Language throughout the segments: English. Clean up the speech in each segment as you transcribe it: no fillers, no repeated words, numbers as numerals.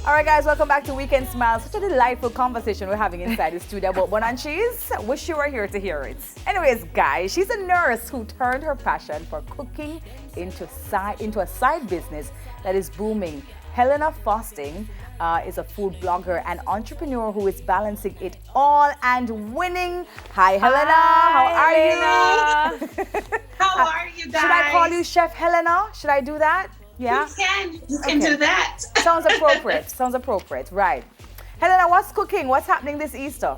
All right, guys, welcome back to Weekend Smiles. Such a delightful conversation we're having inside the studio about bun and cheese. Wish you were here to hear it. Anyways, guys, she's a nurse who turned her passion for cooking into a side business that is booming. Helena Faustin is a food blogger and entrepreneur who is balancing it all and winning. Hi, Helena. Hi, How are you? How are you guys? Should I call you Chef Helena? Should I do that? Yeah. You can do that. Sounds appropriate. Sounds appropriate. Right. Helena, what's cooking? What's happening this Easter?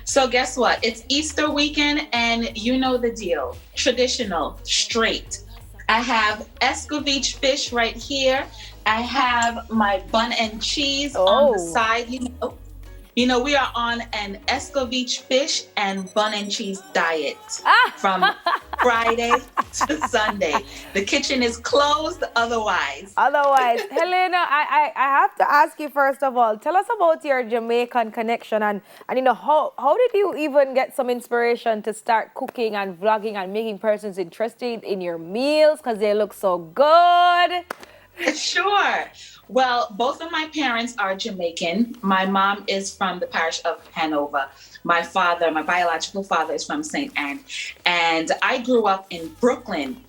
So guess what? It's Easter weekend and you know the deal. Traditional, straight. I have escovitch fish right here. I have my bun and cheese on the side. You know, we are on an escovitch fish and bun and cheese diet from Friday to Sunday. The kitchen is closed otherwise. Helena, I have to ask you first of all, tell us about your Jamaican connection and you know, how did you even get some inspiration to start cooking and vlogging and making persons interested in your meals because they look so good? Sure. Well, both of my parents are Jamaican. My mom is from the parish of Hanover. My father, my biological father, is from St. Anne. And I grew up in Brooklyn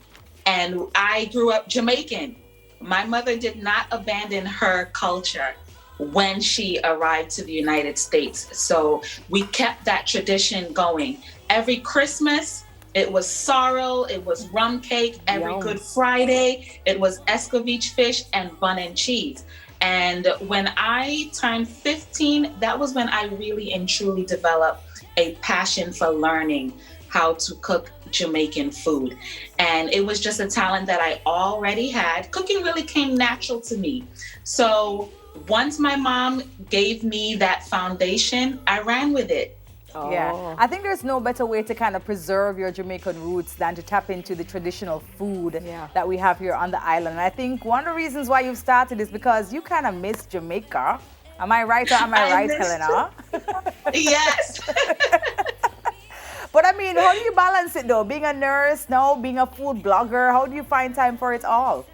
and I grew up Jamaican. My mother did not abandon her culture when she arrived to the United States. So we kept that tradition going. Every Christmas, it was sorrel, it was rum cake. Every Good Friday, it was escovitch fish and bun and cheese. And when I turned 15, that was when I really and truly developed a passion for learning how to cook Jamaican food. And it was just a talent that I already had. Cooking really came natural to me. So once my mom gave me that foundation, I ran with it. Yeah, I think there's no better way to kind of preserve your Jamaican roots than to tap into the traditional food that we have here on the island. And I think one of the reasons why you've started is because you kind of miss Jamaica. Am I right or am I right, Helena? Yes. But I mean, how do you balance it though? Being a nurse, now being a food blogger, how do you find time for it all?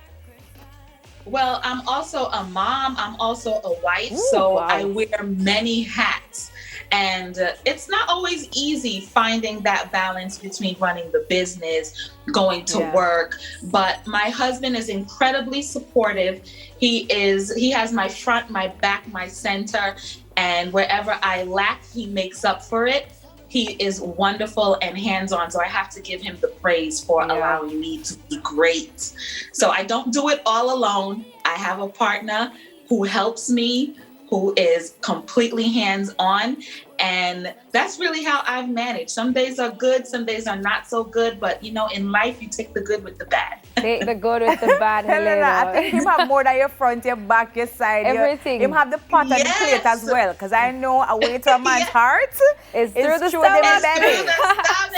Well, I'm also a mom. I'm also a wife. So I wear many hats. And it's not always easy finding that balance between running the business, going to work. But my husband is incredibly supportive. He has my front, my back, my center. And wherever I lack, he makes up for it. He is wonderful and hands-on. So I have to give him the praise for allowing me to be great. So I don't do it all alone. I have a partner who helps me, who is completely hands-on. And that's really how I've managed. Some days are good, some days are not so good. But, you know, in life, you take the good with the bad. Take the good with the bad, Helena. I think you have more than your front, your back, your side. Everything. You have the pot and the plate as well. Because I know a way to a man's heart is through the belly.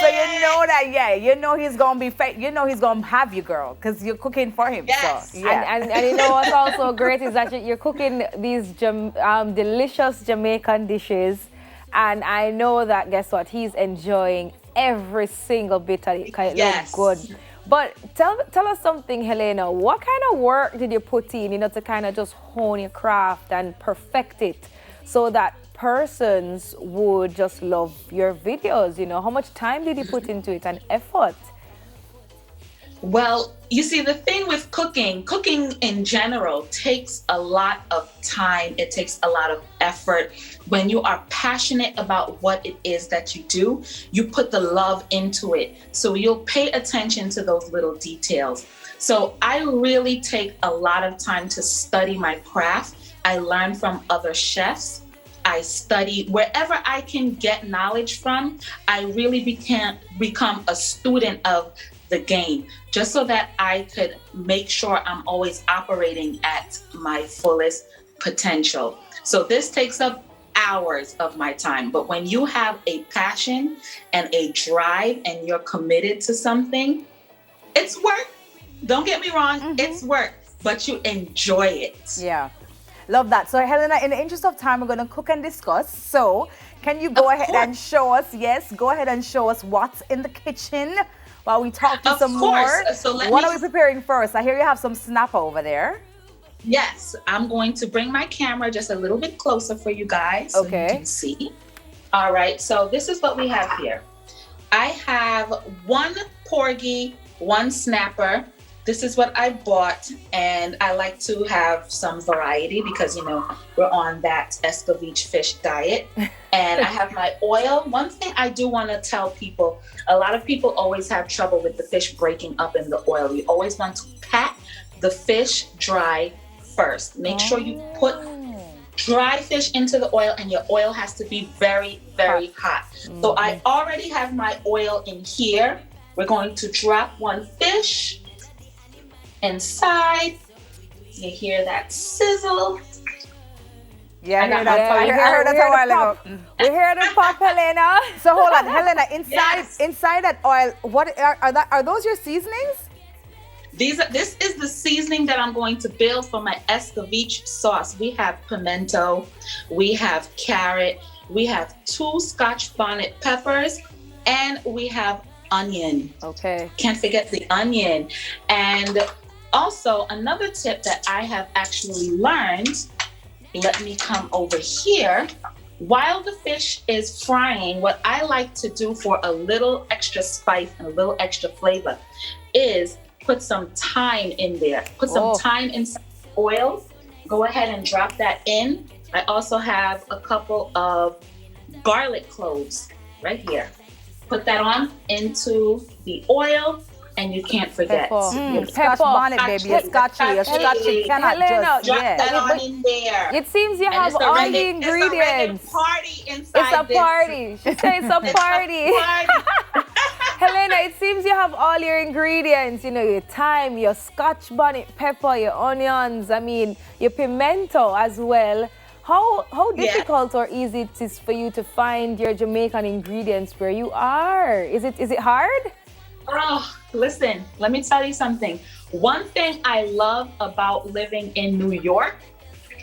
So you know that, you know he's going to be, you know he's going to have you, girl. Because you're cooking for him. Yes. So, yeah. And you know what's also great is that you're cooking these delicious Jamaican dishes. And I know that, guess what, he's enjoying every single bit of it. It looks good. But tell us something, Helena. What kind of work did you put in, you know, to kind of just hone your craft and perfect it so that persons would just love your videos? You know, how much time did you put into it and effort? Well, you see, the thing with cooking in general takes a lot of time. It takes a lot of effort. When you are passionate about what it is that you do, you put the love into it. So you'll pay attention to those little details. So I really take a lot of time to study my craft. I learn from other chefs. I study wherever I can get knowledge from. I really become a student of the game, just so that I could make sure I'm always operating at my fullest potential. So this takes up hours of my time. But when you have a passion and a drive and you're committed to something, it's work. Don't get me wrong, it's work, but you enjoy it. Yeah. Love that. So Helena, in the interest of time, we're going to cook and discuss. So can you go ahead and show us, go ahead and show us what's in the kitchen while we talk to some more. So what are we preparing first? I hear you have some snapper over there. Yes, I'm going to bring my camera just a little bit closer for you guys so you Okay. can see. All right, so this is what we have here. I have one porgy, one snapper. This is what I bought, and I like to have some variety because, you know, we're on that escovitch fish diet. And I have my oil. One thing I do want to tell people, a lot of people always have trouble with the fish breaking up in the oil. You always want to pat the fish dry first. Make sure you put dry fish into the oil, and your oil has to be very, very hot. So I already have my oil in here. We're going to drop one fish inside. You hear that sizzle? Yeah, I hear got that. my I heard that a while ago. We heard it pop, Helena. So hold on, Helena. Inside, Yes. inside that oil, what are those your seasonings? This is the seasoning that I'm going to build for my escovitch sauce. We have pimento, we have carrot, we have 2 Scotch bonnet peppers, and we have onion. Okay. Can't forget the onion. And also another tip that I have actually learned, let me come over here. While the fish is frying, what I like to do for a little extra spice and a little extra flavor is put some thyme in there. Put some thyme inside the oil. Go ahead and drop that in. I also have a couple of garlic cloves right here. Put that on into the oil, and you can't forget. Pepper. Scotch bonnet, baby. It's scotchy. Your scotchy cannot Helena, just, Drop yeah. that on in there. It seems you And have it's a all reggae- the ingredients. It's a reggae party inside It's a this. party. She said it's a party. Party. Helena, it seems you have all your ingredients, you know, your thyme, your Scotch bonnet pepper, your onions, I mean, your pimento as well. How Yeah. difficult or easy it is for you to find your Jamaican ingredients where you are? Is it hard? Oh, listen, let me tell you something. One thing I love about living in New York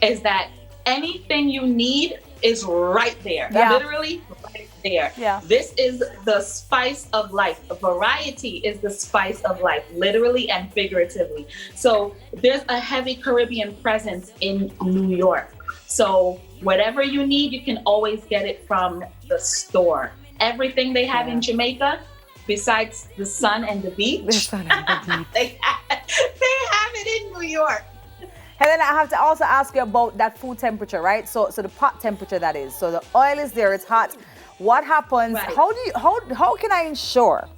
is that anything you need is right there. Yeah. Literally right there. Yeah. This is the spice of life. Variety is the spice of life, literally and figuratively. So there's a heavy Caribbean presence in New York. So whatever you need, you can always get it from the store. Everything they have in Jamaica, besides the sun and the beach, they have it in New York. Helena, I have to also ask you about that food temperature, right? So the pot temperature, that is. So the oil is there, it's hot. What happens? Right. How can I ensure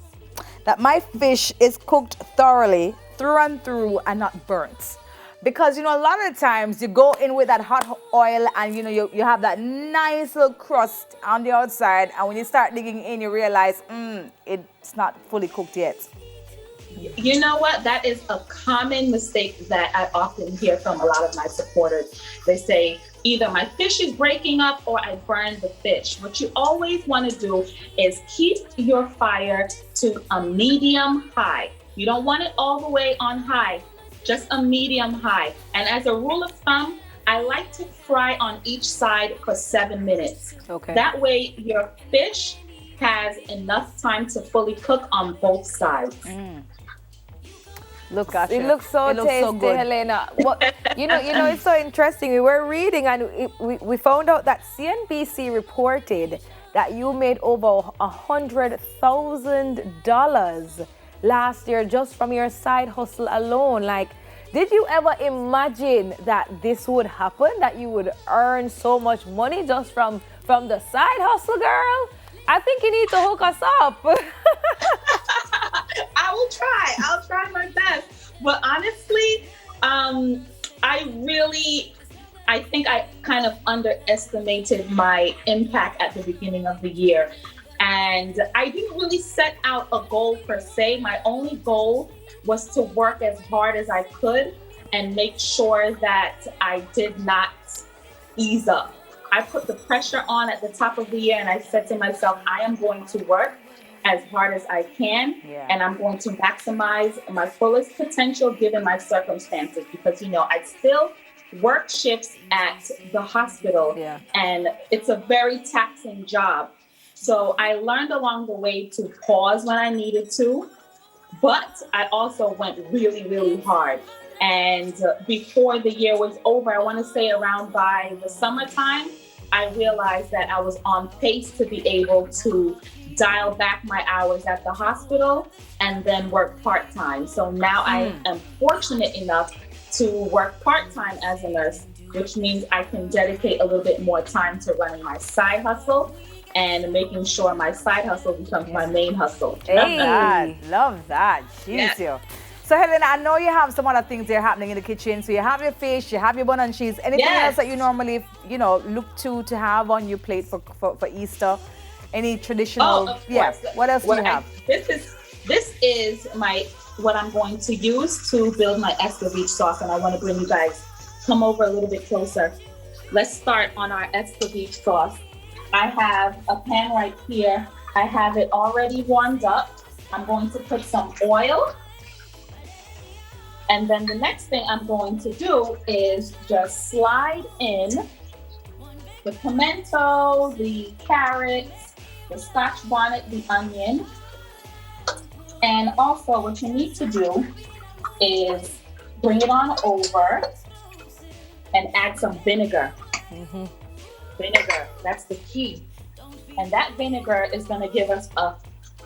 that my fish is cooked thoroughly through and through and not burnt? Because, you know, a lot of the times you go in with that hot oil and, you know, you have that nice little crust on the outside. And when you start digging in, you realize, it's not fully cooked yet. You know what? That is a common mistake that I often hear from a lot of my supporters. They say, either my fish is breaking up or I burned the fish. What you always want to do is keep your fire to a medium high. You don't want it all the way on high, just a medium high. And as a rule of thumb, I like to fry on each side for 7 minutes. Okay. That way your fish has enough time to fully cook on both sides. Gotcha. It looks so It looks so tasty, good. Helena. You know, it's so interesting. We were reading and we found out that CNBC reported that you made over $100,000 last year just from your side hustle alone. Like, did you ever imagine that this would happen? That you would earn so much money just from the side hustle, girl? I think you need to hook us up. I'll try my best. But honestly, I think I kind of underestimated my impact at the beginning of the year. And I didn't really set out a goal per se. My only goal was to work as hard as I could and make sure that I did not ease up. I put the pressure on at the top of the year and I said to myself, I am going to work as hard as I can, and I'm going to maximize my fullest potential given my circumstances, because, you know, I still work shifts at the hospital and it's a very taxing job. So I learned along the way to pause when I needed to, but I also went really, really hard. And before the year was over, I want to say around by the summertime, I realized that I was on pace to be able to dial back my hours at the hospital and then work part-time. So now I am fortunate enough to work part-time as a nurse, which means I can dedicate a little bit more time to running my side hustle and making sure my side hustle becomes my main hustle. Love that. Jeez, you. So Helena, I know you have some other things that are happening in the kitchen. So you have your fish, you have your bun and cheese. Anything else that you normally, look to have on your plate for Easter? Any traditional? What else do you have? This is what I'm going to use to build my escovitch sauce, and I want to bring you guys come over a little bit closer. Let's start on our escovitch sauce. I have a pan right here. I have it already warmed up. I'm going to put some oil. And then the next thing I'm going to do is just slide in the pimento, the carrots, the scotch bonnet, the onion. And also what you need to do is bring it on over and add some vinegar. Vinegar, that's the key. And that vinegar is going to give us a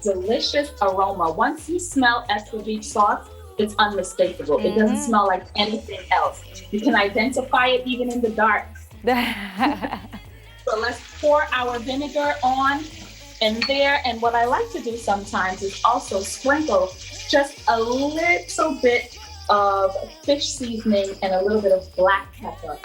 delicious aroma. Once you smell escovitch sauce, it's unmistakable. It doesn't smell like anything else. You can identify it even in the dark. So let's pour our vinegar on in there. And what I like to do sometimes is also sprinkle just a little bit of fish seasoning and a little bit of black pepper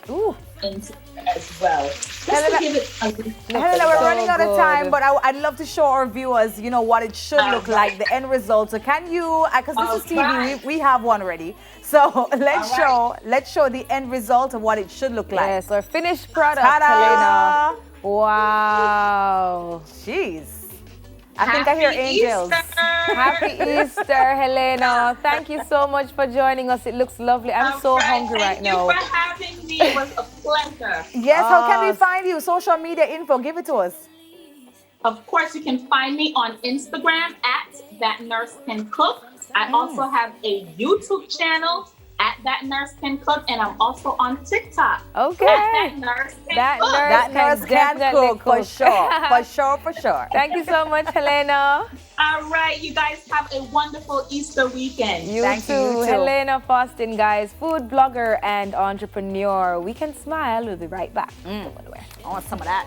into it as well. Just to give it a little Helena, we're running out of time, but I'd love to show our viewers, what it should look like, the end result. So can you, because this is TV, we have one ready. So let's show the end result of what it should look like. Yes, our finished product, Ta-da! Helena. Wow. Jeez. I think I hear angels. Happy Easter, Helena. Thank you so much for joining us. It looks lovely. I'm so hungry right now. Thank you for having me. It was a pleasure. Yes, how can we find you? Social media info, give it to us. Of course, you can find me on Instagram at That Nurse Can Cook. I also have a YouTube channel at That Nurse Can Cook, and I'm also on TikTok. Okay. At That Nurse Can Cook. That Nurse Can Cook, for sure. For sure. Thank you so much, Helena. All right, you guys have a wonderful Easter weekend. You too. Helena Faustin, guys, food blogger and entrepreneur. We Can Smile. We'll be right back. I want some of that.